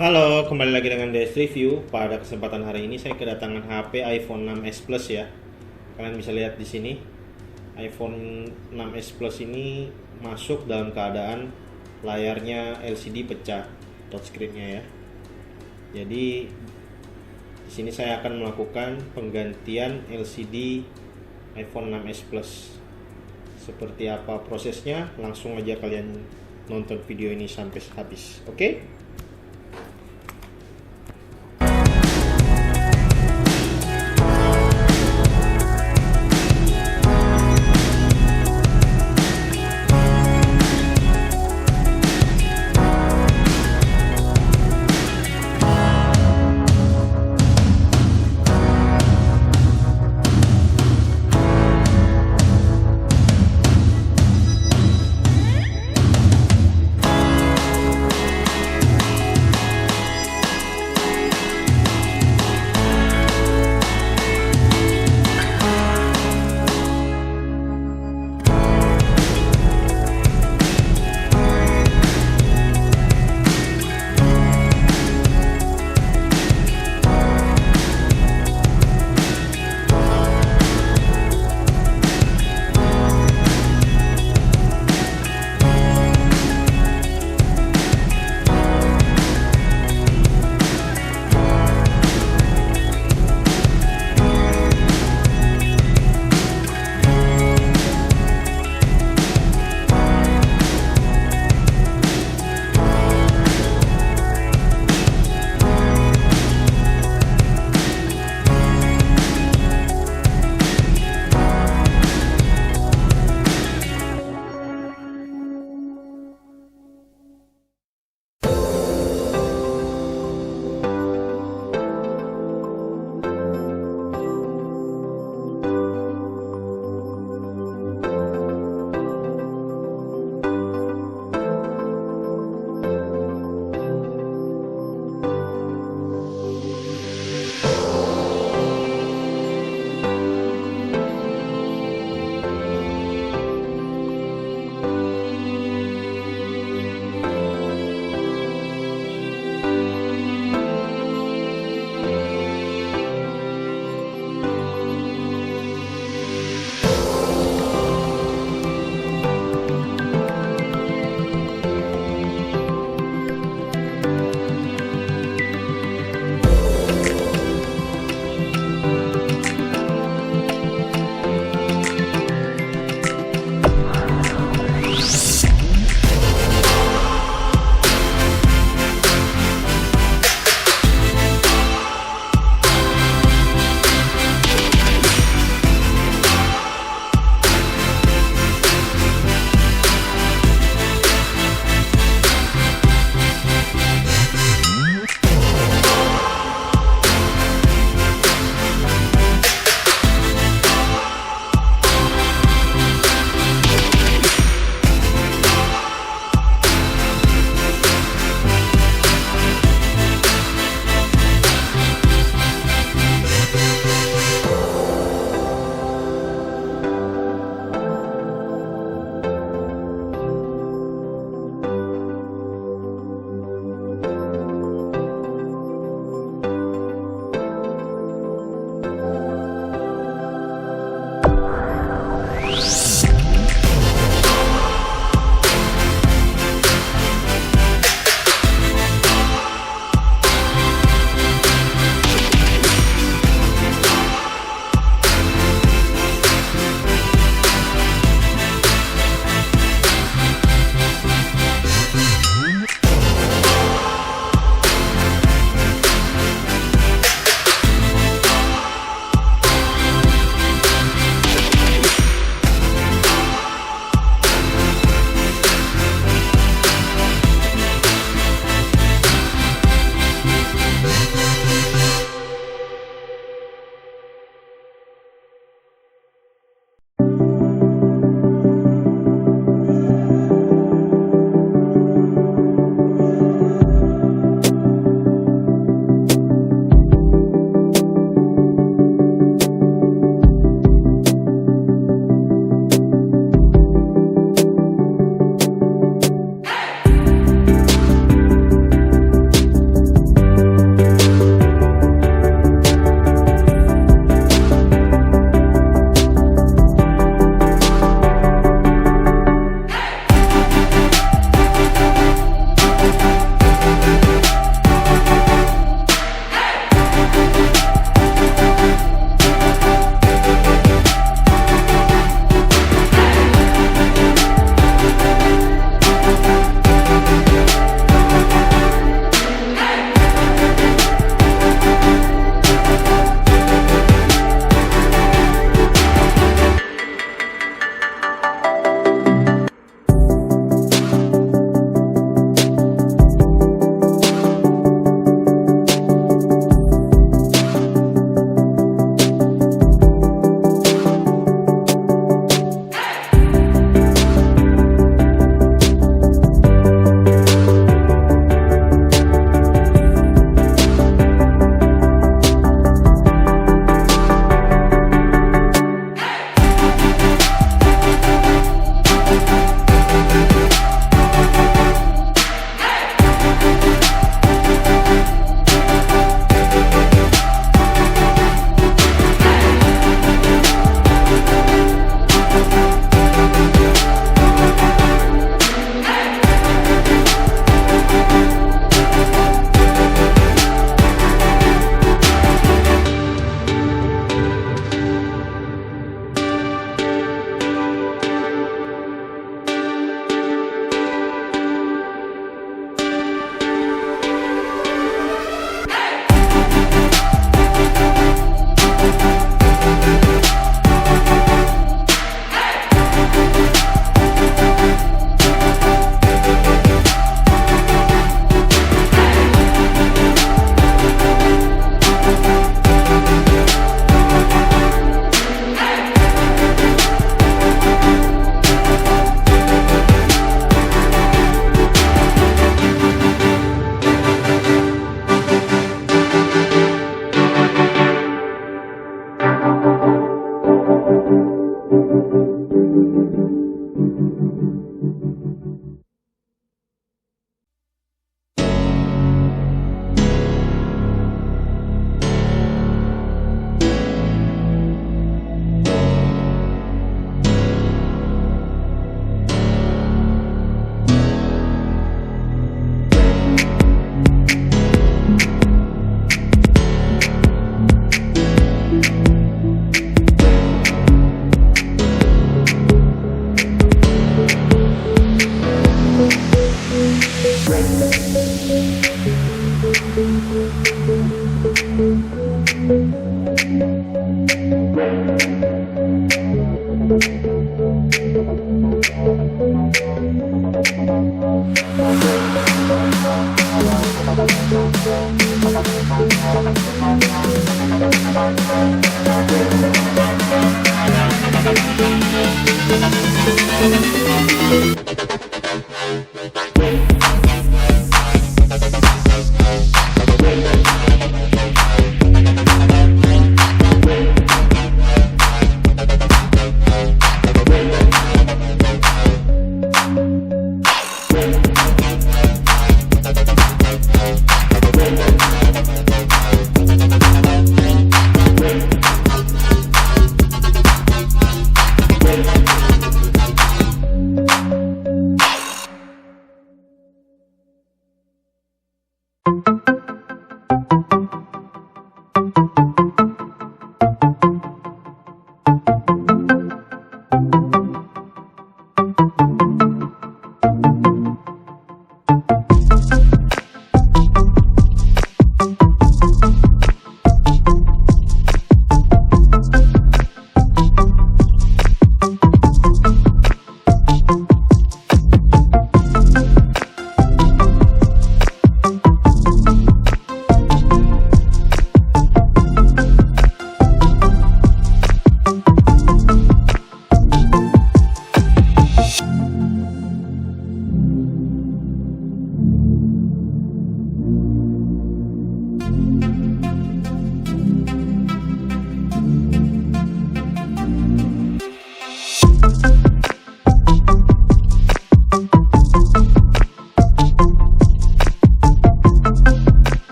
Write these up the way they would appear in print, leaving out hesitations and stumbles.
Halo, kembali lagi dengan DS Review. Pada kesempatan hari ini saya kedatangan HP iPhone 6s Plus ya. Kalian bisa lihat di sini. iPhone 6s Plus ini masuk dalam keadaan layarnya LCD pecah, touchscreennya ya. Jadi di sini saya akan melakukan penggantian LCD iPhone 6s Plus. Seperti apa prosesnya? Langsung aja kalian nonton video ini sampai habis. Oke?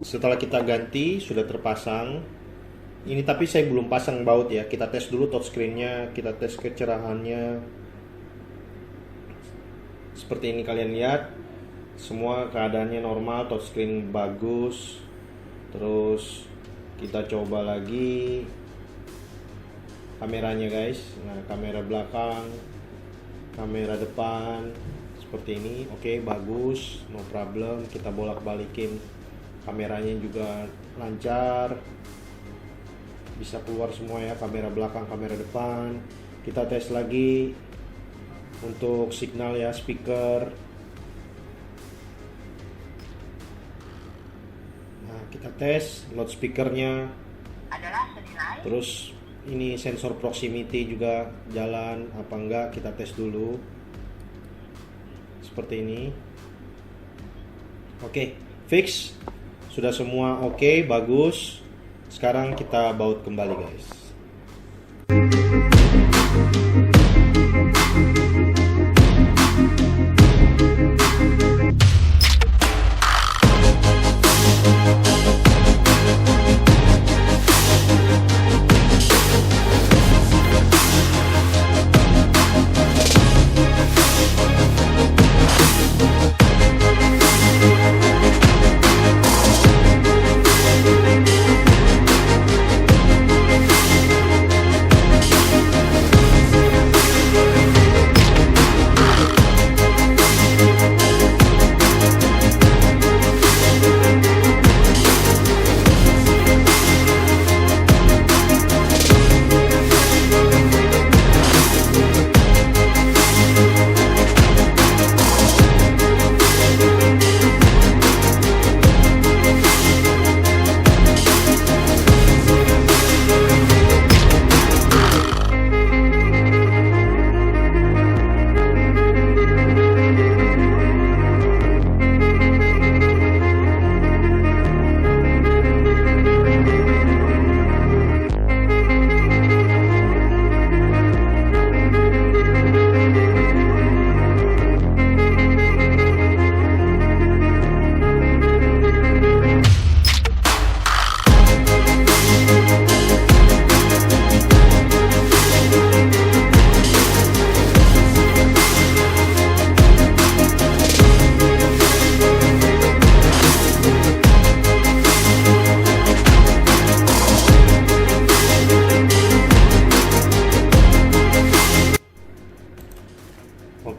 Setelah kita ganti sudah terpasang. Ini tapi saya belum pasang baut ya. Kita tes dulu touchscreennya, kita tes kecerahannya. Seperti ini kalian lihat, semua keadaannya normal, touchscreen bagus. Terus kita coba lagi kameranya guys. Nah, kamera belakang, kamera depan seperti ini. Oke, bagus, no problem. Kita bolak-balikin, kameranya juga lancar, bisa keluar semua ya, kamera belakang, kamera depan. Kita tes lagi untuk signal ya, speaker. Nah, kita tes loudspeakernya, terus ini sensor proximity juga jalan apa enggak, kita tes dulu seperti ini. Oke, fix, sudah semua oke, bagus. Sekarang kita baut kembali guys.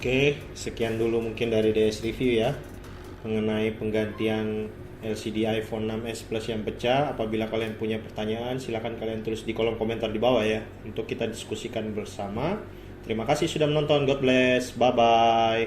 Oke, sekian dulu mungkin dari DS Review ya mengenai penggantian LCD iPhone 6s Plus yang pecah. Apabila kalian punya pertanyaan, silahkan kalian tulis di kolom komentar di bawah ya, untuk kita diskusikan bersama. Terima kasih sudah menonton. God bless. Bye bye.